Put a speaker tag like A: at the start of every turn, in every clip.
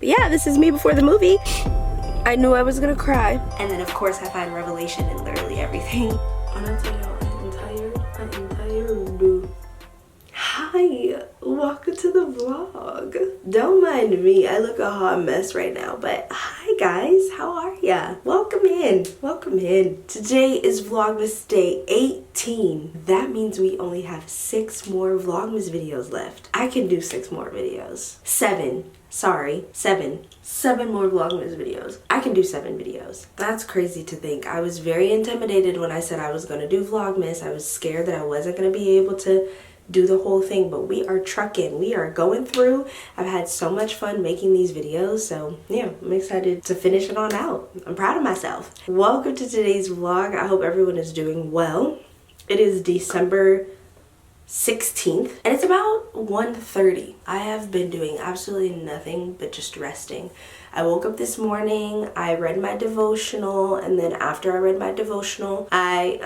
A: But yeah, this is me before the movie. I knew I was gonna cry. And then of course I find revelation in literally everything. I'm tired. Hi, welcome to the vlog. Don't mind me, I look a hot mess right now, but hi guys, how are ya? Welcome in, welcome in. Today is Vlogmas day 18. That means we only have 6 more Vlogmas videos left. I can do 6 more videos. 7 more Vlogmas videos. I can do 7 videos. That's crazy to think. I was very intimidated when I said I was gonna do Vlogmas. I was scared that I wasn't gonna be able to do the whole thing, but we are trucking. We are going through. I've had so much fun making these videos, so yeah, I'm excited to finish it on out. I'm proud of myself. Welcome to today's vlog. I hope everyone is doing well. It is December 16th and it's about 1:30. I have been doing absolutely nothing but just resting. I woke up this morning, I read my devotional, and then after I read my devotional, I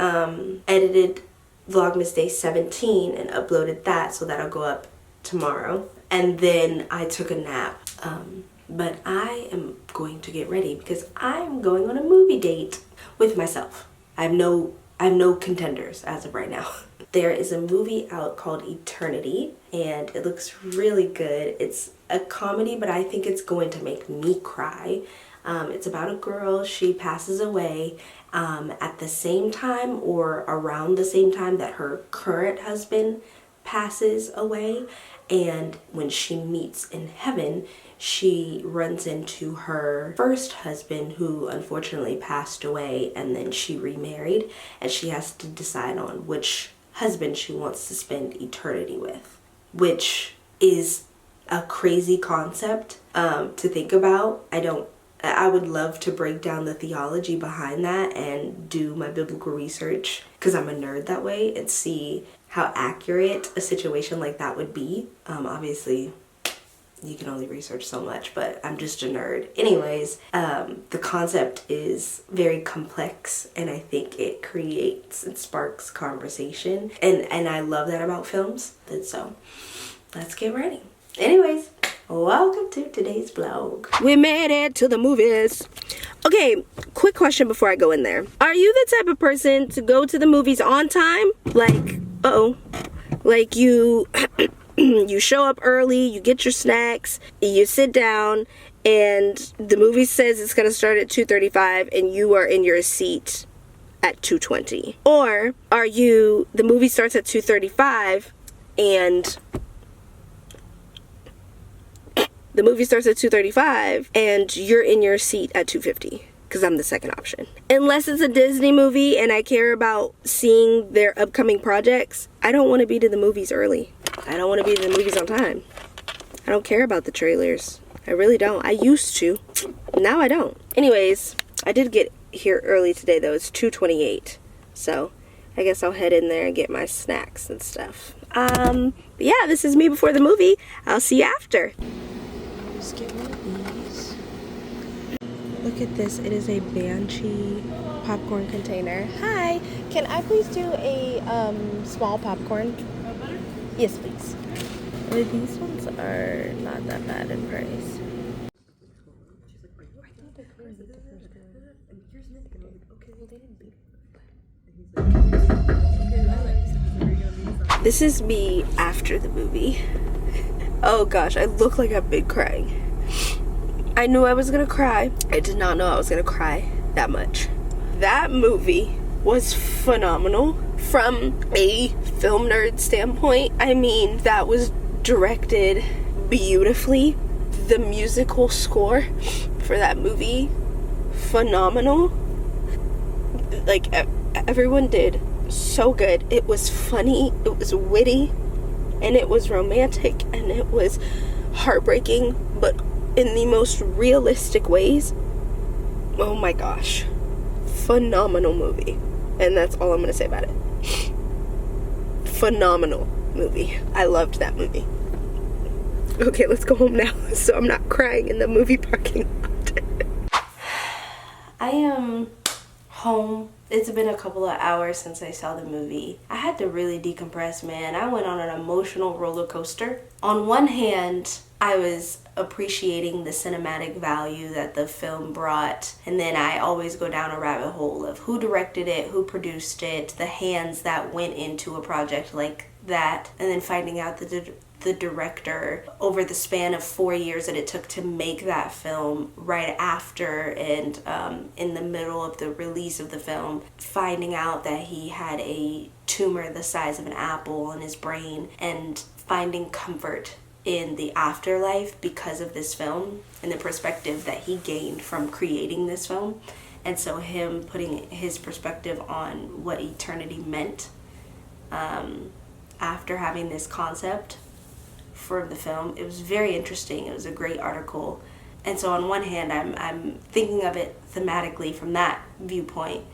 A: edited Vlogmas day 17 and uploaded that, so that'll go up tomorrow. And then I took a nap. But I am going to get ready because I'm going on a movie date with myself. I have no contenders as of right now. There is a movie out called Eternity and it looks really good. It's a comedy, but I think it's going to make me cry. It's about a girl. She passes away at the same time or around the same time that her current husband passes away. And when she meets in heaven, she runs into her first husband who unfortunately passed away, and then she remarried and she has to decide on which husband she wants to spend eternity with, which is a crazy concept to think about. I would love to break down the theology behind that and do my biblical research because I'm a nerd that way and see how accurate a situation like that would be. Obviously, you can only research so much, but I'm just a nerd. Anyways, the concept is very complex and I think it creates and sparks conversation. And I love that about films. And so, let's get ready. Anyways, welcome to today's vlog. We made it to the movies. Okay, quick question before I go in there. Are you the type of person to go to the movies on time? Like, like you you show up early, you get your snacks, you sit down, and the movie says it's gonna start at 2:35 and you are in your seat at 2:20? Or are you, the movie starts at 2:35 and the movie starts at 2:35 and you're in your seat at 2:50? Because I'm the second option. Unless it's a Disney movie and I care about seeing their upcoming projects, I don't want to be to the movies early. I don't want to be to the movies on time. I don't care about the trailers. I really don't. I used to. Now I don't. Anyways, I did get here early today though. It's 2:28. So I guess I'll head in there and get my snacks and stuff. But yeah, this is me before the movie. I'll see you after. Just get one of these. Look at this. It is a Banshee popcorn container. Hi. Can I please do a small popcorn? Yes, please. These ones are not that bad in price. This is me after the movie. Oh gosh, I look like I've been crying. I knew I was gonna cry. I did not know I was gonna cry that much. That movie was phenomenal. From a film nerd standpoint, I mean, that was directed beautifully. The musical score for that movie, phenomenal. Like, everyone did so good. It was funny, it was witty, and it was romantic, and it was heartbreaking, but in the most realistic ways. Oh my gosh. Phenomenal movie. And that's all I'm gonna say about it. Phenomenal movie. I loved that movie. Okay, let's go home now so I'm not crying in the movie parking lot. I am home. It's been a couple of hours since I saw the movie. I had to really decompress, man. I went on an emotional roller coaster. On one hand, I was appreciating the cinematic value that the film brought, and then I always go down a rabbit hole of who directed it, who produced it, the hands that went into a project like that, and then finding out that the director, over the span of 4 years that it took to make that film, right after and in the middle of the release of the film, finding out that he had a tumor the size of an apple in his brain, and finding comfort in the afterlife because of this film and the perspective that he gained from creating this film. And so him putting his perspective on what eternity meant after having this concept for the film, it was very interesting. It was a great article. And so on one hand, I'm thinking of it thematically from that viewpoint.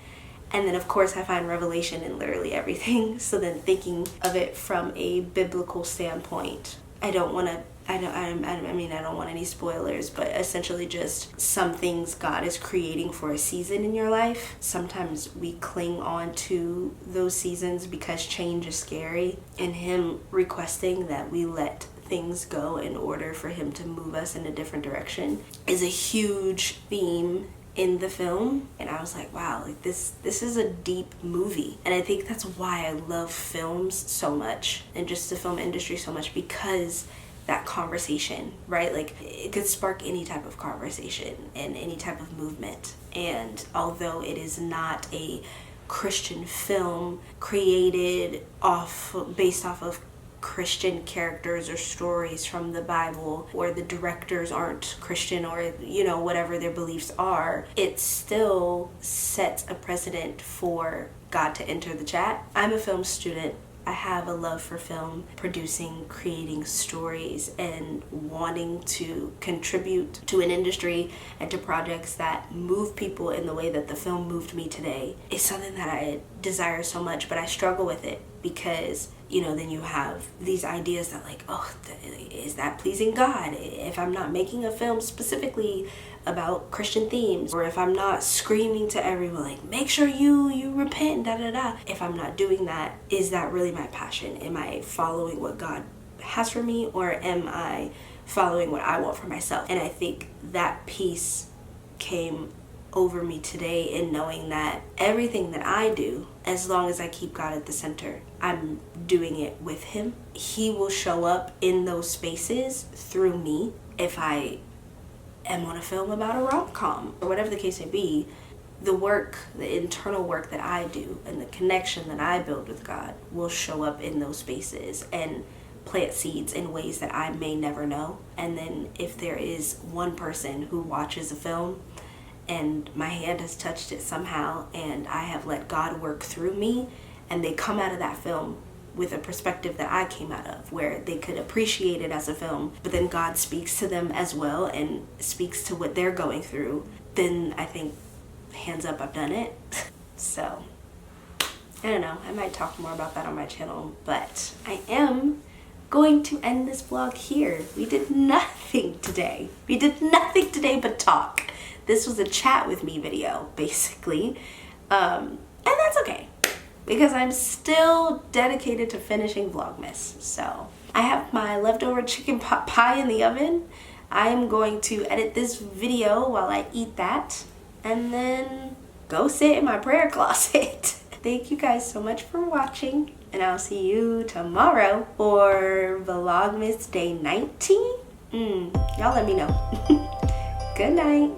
A: And then of course I find revelation in literally everything. So then thinking of it from a biblical standpoint, I don't want any spoilers, but essentially just some things God is creating for a season in your life. Sometimes we cling on to those seasons because change is scary, and him requesting that we let things go in order for him to move us in a different direction is a huge theme in the film. And I was like, wow, like this is a deep movie. And I think that's why I love films so much, and just the film industry so much, because that conversation, right? Like it could spark any type of conversation and any type of movement. And although it is not a Christian film created based off of Christian characters or stories from the Bible, or the directors aren't Christian, or whatever their beliefs are, it still sets a precedent for God to enter the chat. I'm a film student. I have a love for film, producing, creating stories, and wanting to contribute to an industry and to projects that move people in the way that the film moved me today. It's something that I desire so much, but I struggle with it because, then you have these ideas that like, oh, is that pleasing God? If I'm not making a film specifically about Christian themes, or if I'm not screaming to everyone like, make sure you repent, if I'm not doing that, is that really my passion? Am I following what God has for me, or am I following what I want for myself? And I think that piece came over me today in knowing that everything that I do, as long as I keep God at the center, I'm doing it with him. He will show up in those spaces through me. If I am on a film about a rom-com or whatever the case may be, the internal work that I do and the connection that I build with God will show up in those spaces and plant seeds in ways that I may never know. And then if there is one person who watches a film and my hand has touched it somehow, and I have let God work through me, and they come out of that film with a perspective that I came out of, where they could appreciate it as a film, but then God speaks to them as well and speaks to what they're going through, then I think, hands up, I've done it. So, I don't know, I might talk more about that on my channel, but I am going to end this vlog here. We did nothing today. We did nothing today but talk. This was a chat with me video, basically. And that's okay, because I'm still dedicated to finishing Vlogmas. So I have my leftover chicken pot pie in the oven. I am going to edit this video while I eat that, and then go sit in my prayer closet. Thank you guys so much for watching, and I'll see you tomorrow for Vlogmas day 19. Y'all let me know. Good night.